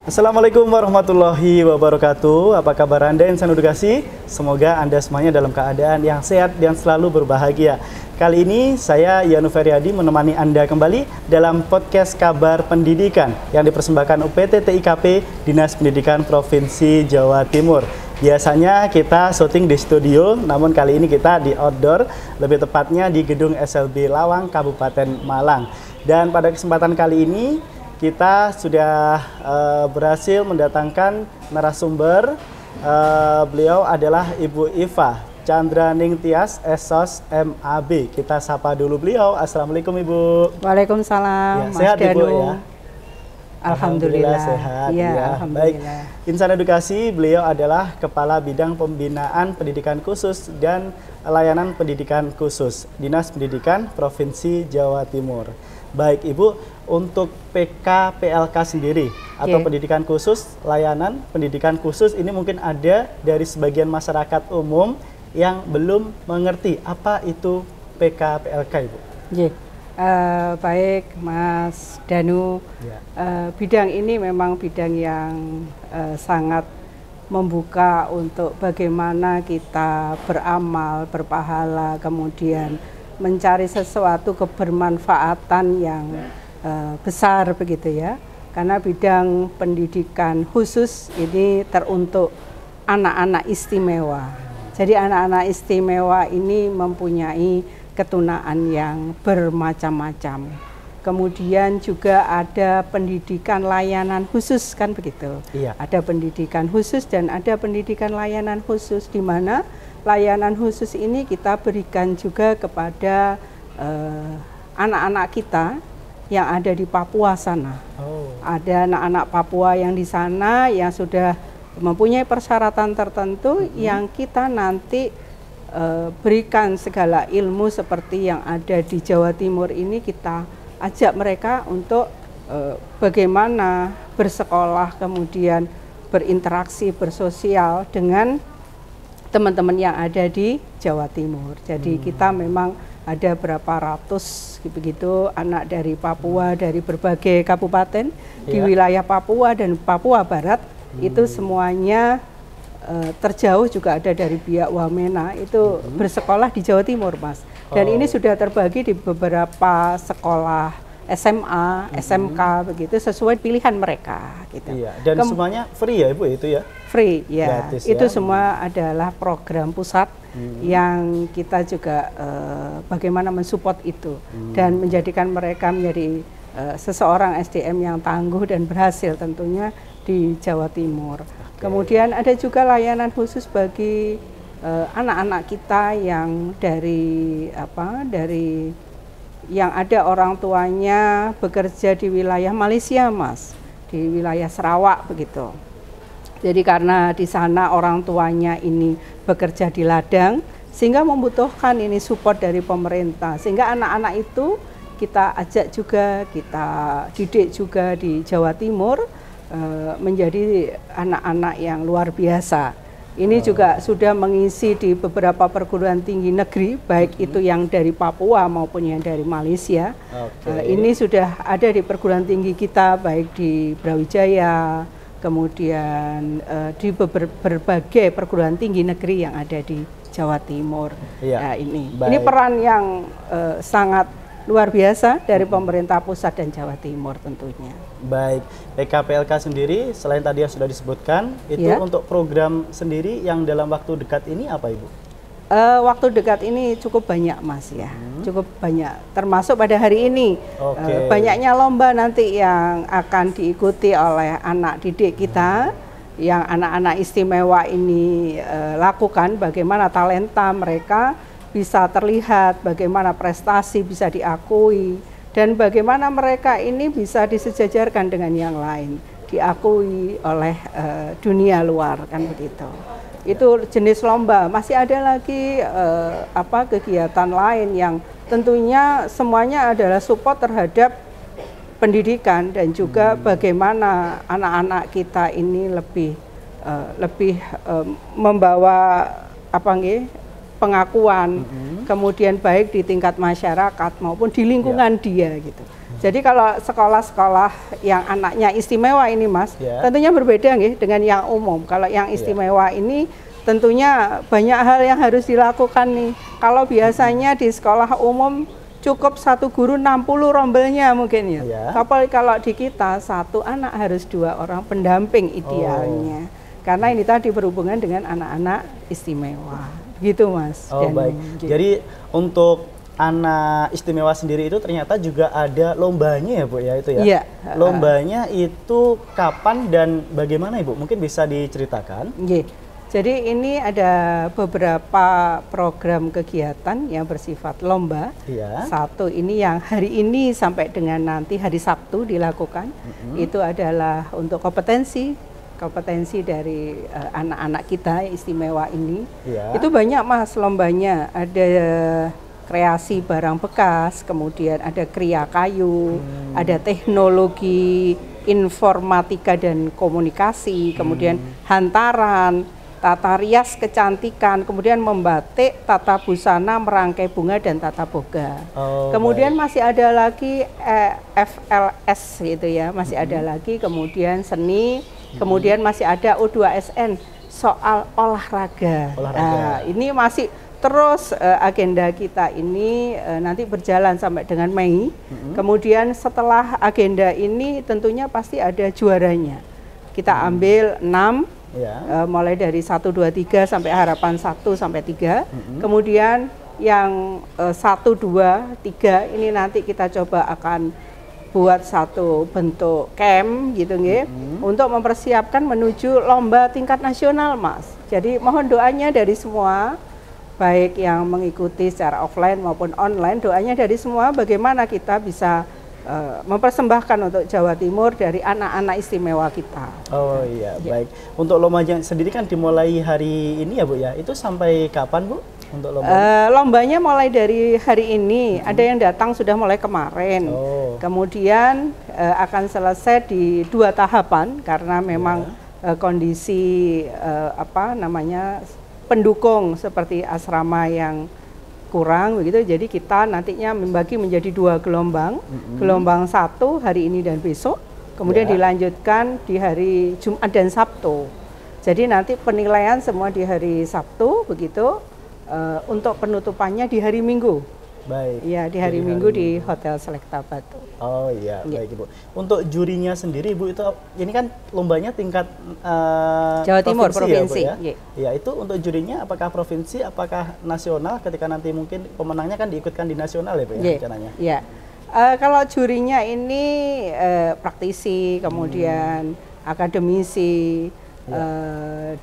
Assalamualaikum warahmatullahi wabarakatuh. Apa kabar Anda insan edukasi? Semoga Anda semuanya dalam keadaan yang sehat dan selalu berbahagia. Kali ini saya Yanu Feryadi menemani Anda kembali dalam podcast Kabar Pendidikan yang dipersembahkan UPT TIKP Dinas Pendidikan Provinsi Jawa Timur. Biasanya kita syuting di studio, namun kali ini kita di outdoor, lebih tepatnya di Gedung SLB Lawang, Kabupaten Malang. Dan pada kesempatan kali ini kita sudah berhasil mendatangkan narasumber. Beliau adalah Ibu Iva Chandraning Tias, SOS MAB. Kita sapa dulu beliau. Assalamualaikum Ibu. Waalaikumsalam. Ya, sehat Ibu ya? Alhamdulillah sehat. Ya, Baik. Insan edukasi, beliau adalah Kepala Bidang Pembinaan Pendidikan Khusus dan Layanan Pendidikan Khusus Dinas Pendidikan Provinsi Jawa Timur. Baik Ibu, untuk PKPLK sendiri atau pendidikan khusus, layanan pendidikan khusus ini mungkin ada dari sebagian masyarakat umum yang belum mengerti apa itu PKPLK Ibu. Baik Mas Danu, bidang ini memang bidang yang sangat membuka untuk bagaimana kita beramal, berpahala, kemudian mencari sesuatu kebermanfaatan yang besar begitu ya. Karena bidang pendidikan khusus ini teruntuk anak-anak istimewa. Jadi anak-anak istimewa ini mempunyai ketunaan yang bermacam-macam. Kemudian juga ada pendidikan layanan khusus kan begitu. Iya. Ada pendidikan khusus dan ada pendidikan layanan khusus, di mana layanan khusus ini kita berikan juga kepada anak-anak kita yang ada di Papua sana. Ada anak-anak Papua yang di sana yang sudah mempunyai persyaratan tertentu yang kita nanti berikan segala ilmu seperti yang ada di Jawa Timur ini. Kita ajak mereka untuk bagaimana bersekolah, kemudian berinteraksi, bersosial dengan teman-teman yang ada di Jawa Timur. Jadi kita memang ada berapa ratus begitu anak dari Papua, dari berbagai kabupaten di wilayah Papua dan Papua Barat. Itu semuanya terjauh juga ada dari pihak Wamena itu bersekolah di Jawa Timur, Mas. Dan ini sudah terbagi di beberapa sekolah SMA, SMK begitu sesuai pilihan mereka gitu. Iya, dan semuanya free ya Ibu itu ya? Free ya. Gratis, itu ya? semua adalah program pusat yang kita juga bagaimana mensupport itu dan menjadikan mereka menjadi seseorang SDM yang tangguh dan berhasil tentunya di Jawa Timur. Kemudian ada juga layanan khusus bagi anak-anak kita yang dari yang ada orang tuanya bekerja di wilayah Malaysia, Mas, di wilayah Sarawak begitu. Jadi karena di sana orang tuanya ini bekerja di ladang, sehingga membutuhkan ini support dari pemerintah, sehingga anak-anak itu kita ajak juga, kita didik juga di Jawa Timur menjadi anak-anak yang luar biasa. Ini juga sudah mengisi di beberapa perguruan tinggi negeri, baik itu yang dari Papua maupun yang dari Malaysia. Ini sudah ada di perguruan tinggi kita, baik di Brawijaya, kemudian di berbagai perguruan tinggi negeri yang ada di Jawa Timur. Nah, ini peran yang sangat luar biasa dari pemerintah pusat dan Jawa Timur tentunya. Baik, PKPLK sendiri selain tadi yang sudah disebutkan, itu untuk program sendiri yang dalam waktu dekat ini apa Ibu? Waktu dekat ini cukup banyak, Mas ya, cukup banyak. Termasuk pada hari ini banyaknya lomba nanti yang akan diikuti oleh anak didik kita, yang anak-anak istimewa ini lakukan. Bagaimana talenta mereka bisa terlihat, bagaimana prestasi bisa diakui, dan bagaimana mereka ini bisa disejajarkan dengan yang lain, diakui oleh dunia luar kan begitu. Itu jenis lomba. Masih ada lagi kegiatan lain yang tentunya semuanya adalah support terhadap pendidikan dan juga bagaimana anak-anak kita ini lebih membawa pengakuan, kemudian baik di tingkat masyarakat maupun di lingkungan dia gitu. Jadi kalau sekolah-sekolah yang anaknya istimewa ini Mas, tentunya berbeda nggih dengan yang umum. Kalau yang istimewa ini tentunya banyak hal yang harus dilakukan nih. Kalau biasanya di sekolah umum cukup satu guru 60 rombelnya mungkin ya. Tapi kalau di kita satu anak harus 2 orang pendamping idealnya. Karena ini tadi berhubungan dengan anak-anak istimewa. Gitu Mas. Baik. Gitu. Jadi untuk anak istimewa sendiri itu ternyata juga ada lombanya ya Bu ya itu ya? Iya. Lombanya itu kapan dan bagaimana Ibu? Mungkin bisa diceritakan? Iya. Jadi ini ada beberapa program kegiatan yang bersifat lomba. Satu ini yang hari ini sampai dengan nanti hari Sabtu dilakukan. Itu adalah untuk kompetensi dari anak-anak kita istimewa ini. Itu banyak Mas lombanya. Ada kreasi barang bekas, kemudian ada kriya kayu, ada teknologi informatika dan komunikasi, kemudian hantaran, tata rias kecantikan, kemudian membatik, tata busana, merangkai bunga dan tata boga. Kemudian masih ada lagi FLS gitu ya, masih ada lagi kemudian seni, kemudian masih ada U2SN soal olahraga. Nah, ini masih terus agenda kita ini nanti berjalan sampai dengan Mei. Kemudian setelah agenda ini tentunya pasti ada juaranya. Kita ambil 6, mulai dari 1, 2, 3 sampai harapan 1 sampai 3. Kemudian yang 1, 2, 3 ini nanti kita coba akan buat satu bentuk camp gitu nggih, untuk mempersiapkan menuju lomba tingkat nasional Mas. Jadi mohon doanya dari semua, baik yang mengikuti secara offline maupun online, doanya dari semua bagaimana kita bisa mempersembahkan untuk Jawa Timur dari anak-anak istimewa kita. Baik. Untuk lombanya sendiri kan dimulai hari ini ya Bu ya, itu sampai kapan Bu untuk lombanya? Lombanya mulai dari hari ini, ada yang datang sudah mulai kemarin. Kemudian akan selesai di 2 tahapan karena memang kondisi pendukung seperti asrama yang kurang begitu, jadi kita nantinya membagi menjadi 2 gelombang. Gelombang 1 hari ini dan besok, kemudian dilanjutkan di hari Jumat dan Sabtu. Jadi nanti penilaian semua di hari Sabtu begitu, untuk penutupannya di hari Minggu. Baik. Iya, di hari Minggu di Hotel Selekta Batu. Baik Ibu. Untuk jurinya sendiri Ibu, itu ini kan lombanya tingkat Jawa Timur provinsi. Ya, itu untuk jurinya apakah provinsi, apakah nasional? Ketika nanti mungkin pemenangnya kan diikutkan di nasional ya Bu ya rencananya? Iya. Kalau jurinya ini praktisi, kemudian akademisi,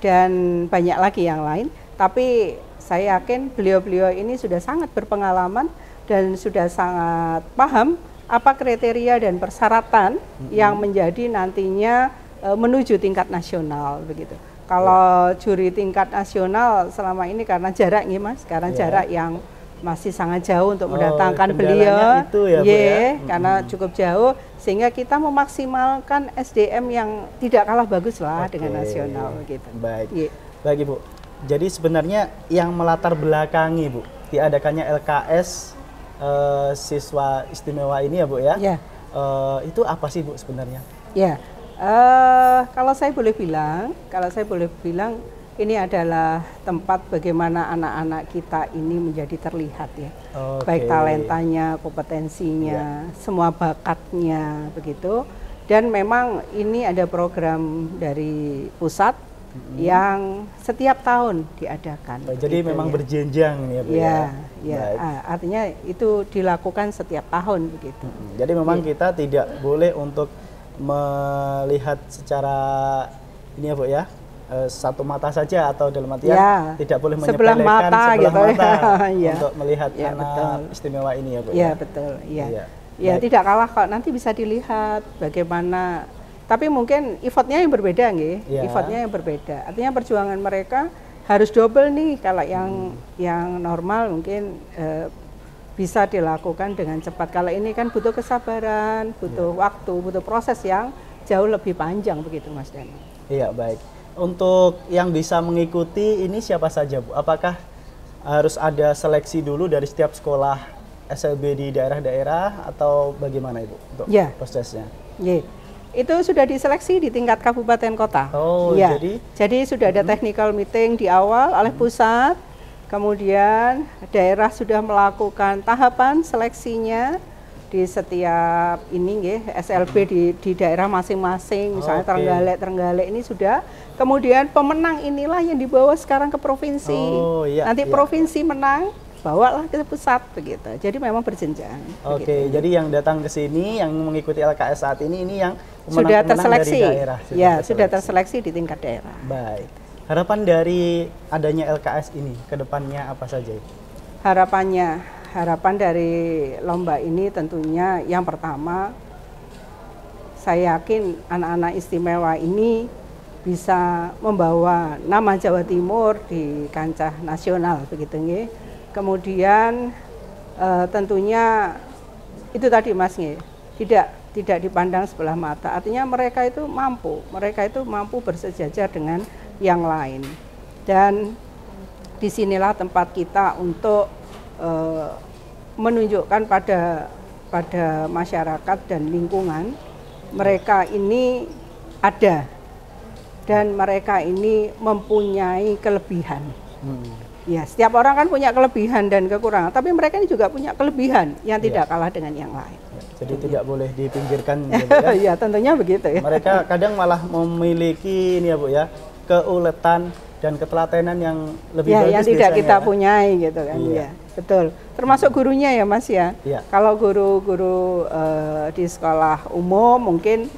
dan banyak lagi yang lain. Tapi saya yakin beliau-beliau ini sudah sangat berpengalaman dan sudah sangat paham apa kriteria dan persyaratan yang menjadi nantinya menuju tingkat nasional begitu. Kalau juri tingkat nasional selama ini karena jarak nih Mas, karena jarak yang masih sangat jauh untuk mendatangkan beliau, itu ya, Bu, ya? Karena cukup jauh sehingga kita memaksimalkan SDM yang tidak kalah bagus lah dengan nasional gitu. Baik, baik Ibu. Jadi sebenarnya yang melatar belakangi Bu diadakannya LKS siswa istimewa ini ya Bu ya, itu apa sih Bu sebenarnya? Kalau saya boleh bilang ini adalah tempat bagaimana anak-anak kita ini menjadi terlihat ya, baik talentanya, kompetensinya, semua bakatnya begitu. Dan memang ini ada program dari pusat yang setiap tahun diadakan. Jadi memang berjenjang ya Bu artinya itu dilakukan setiap tahun begitu. Jadi memang kita tidak boleh untuk melihat secara ini ya Bu ya, satu mata saja atau dalam artian tidak boleh menyepelekan sebelah mata untuk melihat anak istimewa ini ya Bu ya. Betul. Tidak kalah kalau nanti bisa dilihat bagaimana. Tapi mungkin effortnya yang berbeda nggih, effortnya yang berbeda. Artinya perjuangan mereka harus double nih. Kalau yang normal mungkin bisa dilakukan dengan cepat. Kalau ini kan butuh kesabaran, butuh waktu, butuh proses yang jauh lebih panjang begitu Mas Dani. Iya, baik. Untuk yang bisa mengikuti ini siapa saja Bu? Apakah harus ada seleksi dulu dari setiap sekolah SLB di daerah-daerah atau bagaimana Ibu untuk prosesnya? Itu sudah diseleksi di tingkat kabupaten kota. Oh, jadi sudah ada technical meeting di awal oleh pusat, kemudian daerah sudah melakukan tahapan seleksinya di setiap SLB di daerah masing-masing, misalnya Trenggalek ini sudah. Kemudian pemenang inilah yang dibawa sekarang ke provinsi. Nanti provinsi menang, bawalah ke pusat begitu. Jadi memang berjenjang. Oke, jadi yang datang ke sini yang mengikuti LKS saat ini yang sudah terseleksi. Dari daerah. Sudah terseleksi di tingkat daerah. Baik. Harapan dari adanya LKS ini ke depannya apa saja? Harapan dari lomba ini tentunya yang pertama, saya yakin anak-anak istimewa ini bisa membawa nama Jawa Timur di kancah nasional begitu nggih. Kemudian tentunya itu tadi Mas nggih, tidak dipandang sebelah mata. Artinya mereka itu mampu bersejajar dengan yang lain. Dan disinilah tempat kita untuk menunjukkan pada masyarakat dan lingkungan mereka ini ada dan mereka ini mempunyai kelebihan. Ya, setiap orang kan punya kelebihan dan kekurangan, tapi mereka ini juga punya kelebihan yang tidak kalah dengan yang lain. Jadi tidak boleh dipinggirkan. Ya, tentunya begitu ya. Mereka kadang malah memiliki ini ya Bu ya, keuletan dan ketelatenan yang lebih bagus yang tidak kita punyai gitu kan. Iya, betul. Termasuk gurunya ya Mas ya. Kalau guru-guru di sekolah umum mungkin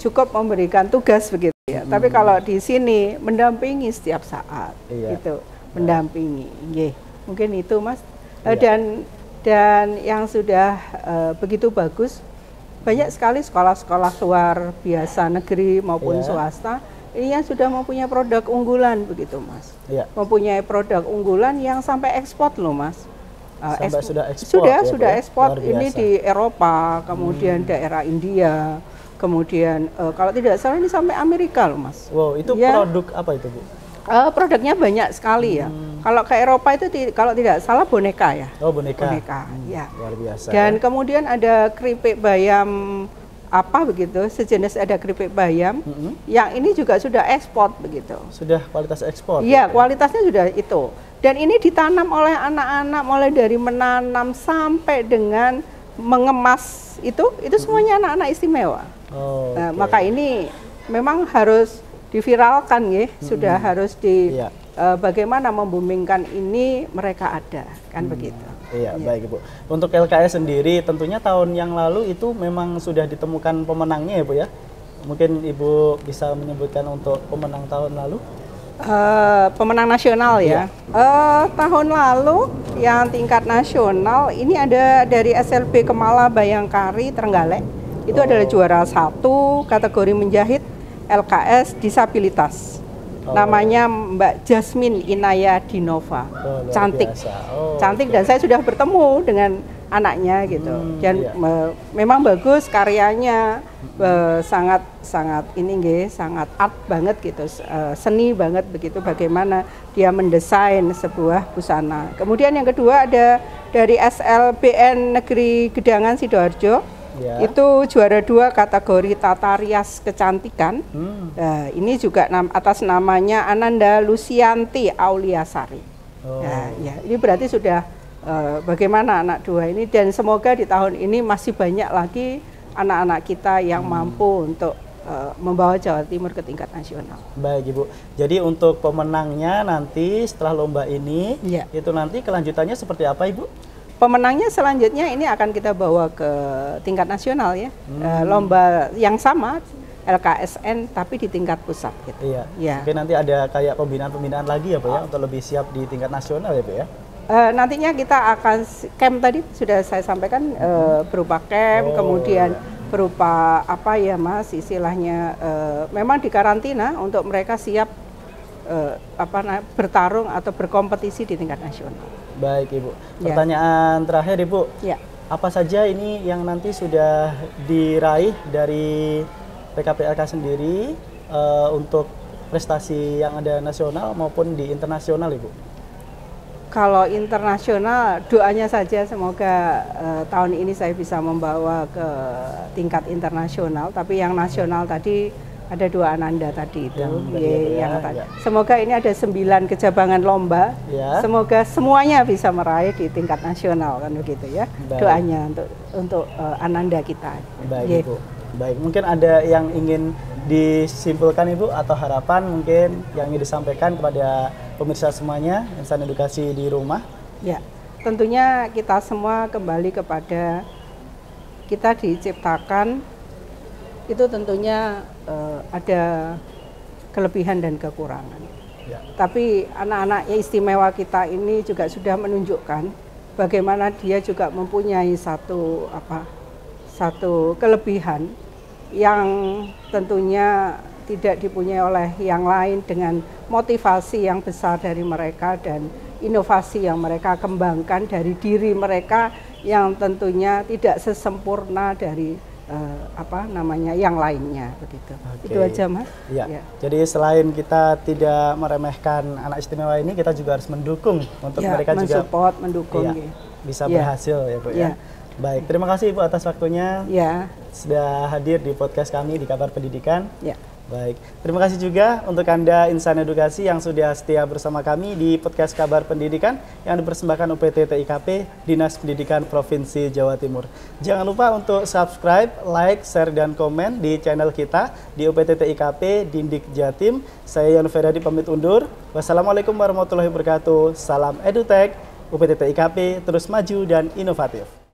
cukup memberikan tugas begitu ya. Tapi kalau di sini mendampingi setiap saat gitu, mendampingi. Mungkin itu Mas. Dan yang sudah begitu bagus, banyak sekali sekolah-sekolah luar biasa negeri maupun swasta ini yang sudah mempunyai produk unggulan begitu Mas. Mempunyai produk unggulan yang sampai ekspor loh Mas. Sudah ekspor ini di Eropa, kemudian daerah India, kemudian kalau tidak salah ini sampai Amerika loh Mas. Wow, itu produk apa itu Bu? Produknya banyak sekali ya. Kalau ke Eropa itu kalau tidak salah boneka ya. Oh, boneka ya. Luar biasa. Dan kemudian ada keripik bayam begitu, sejenis ada keripik bayam, yang ini juga sudah ekspor begitu. Sudah kualitas ekspor? Iya, kualitasnya sudah itu. Dan ini ditanam oleh anak-anak mulai dari menanam sampai dengan mengemas itu semuanya anak-anak istimewa. Maka ini memang harus diviralkan ya, sudah harus bagaimana membumingkan ini mereka ada kan begitu. Iya, baik Bu. Untuk LKS sendiri tentunya tahun yang lalu itu memang sudah ditemukan pemenangnya ya Bu ya. Mungkin Ibu bisa menyebutkan untuk pemenang tahun lalu? Pemenang nasional ya. Tahun lalu yang tingkat nasional ini ada dari SLB Kemala Bayangkari Trenggalek. Itu adalah juara 1 kategori menjahit LKS disabilitas. Namanya Mbak Jasmine Inaya Dinova. Cantik. Cantik dan saya sudah bertemu dengan anaknya gitu. Dan memang bagus karyanya, sangat art banget gitu. Seni banget begitu bagaimana dia mendesain sebuah busana. Kemudian yang kedua ada dari SLBN Negeri Gedangan Sidoarjo. Itu juara 2 kategori tata rias kecantikan. Ini juga atas namanya Ananda Lucianti Auliasari. Ini berarti sudah bagaimana anak 2 ini, dan semoga di tahun ini masih banyak lagi anak-anak kita yang mampu untuk membawa Jawa Timur ke tingkat nasional. Baik Ibu, jadi untuk pemenangnya nanti setelah lomba ini, itu nanti kelanjutannya seperti apa Ibu? Pemenangnya selanjutnya ini akan kita bawa ke tingkat nasional ya, lomba yang sama LKSN tapi di tingkat pusat gitu. Mungkin nanti ada kayak pembinaan lagi ya Pak ya, untuk lebih siap di tingkat nasional ya Pak ya? Nantinya kita akan camp tadi sudah saya sampaikan, berupa camp, kemudian berupa apa ya Mas istilahnya, memang dikarantina untuk mereka siap bertarung atau berkompetisi di tingkat nasional. Baik Ibu, pertanyaan terakhir Ibu, apa saja ini yang nanti sudah diraih dari PKPLK sendiri untuk prestasi yang ada nasional maupun di internasional Ibu? Kalau internasional, doanya saja semoga tahun ini saya bisa membawa ke tingkat internasional. Tapi yang nasional tadi ada 2 ananda tadi itu. Semoga ini ada 9 kejabangan lomba. Ya. Semoga semuanya bisa meraih di tingkat nasional kan begitu ya. Baik. Doanya untuk ananda kita. Baik Ibu. Baik, mungkin ada yang ingin disimpulkan Ibu atau harapan mungkin yang ingin disampaikan kepada pemirsa semuanya, insan edukasi di rumah? Ya, tentunya kita semua kembali kepada kita diciptakan itu tentunya ada kelebihan dan kekurangan. Ya. Tapi anak-anak yang istimewa kita ini juga sudah menunjukkan bagaimana dia juga mempunyai satu kelebihan yang tentunya tidak dipunyai oleh yang lain, dengan motivasi yang besar dari mereka dan inovasi yang mereka kembangkan dari diri mereka yang tentunya tidak sesempurna dari yang lainnya begitu. Oke. Itu aja Mas. Ya. Jadi selain kita tidak meremehkan anak istimewa ini, kita juga harus mendukung untuk mereka juga mendukung bisa berhasil ya Bu ya. Baik, terima kasih Ibu atas waktunya. Sudah hadir di podcast kami di Kabar Pendidikan. Baik, terima kasih juga untuk Anda insan edukasi yang sudah setia bersama kami di podcast Kabar Pendidikan yang dipersembahkan UPT TIKP Dinas Pendidikan Provinsi Jawa Timur. Jangan lupa untuk subscribe, like, share, dan komen di channel kita di UPT TIKP Dindik Jatim. Saya Yanu Feryadi pamit undur. Wassalamualaikum warahmatullahi wabarakatuh. Salam EduTech, UPT TIKP terus maju dan inovatif.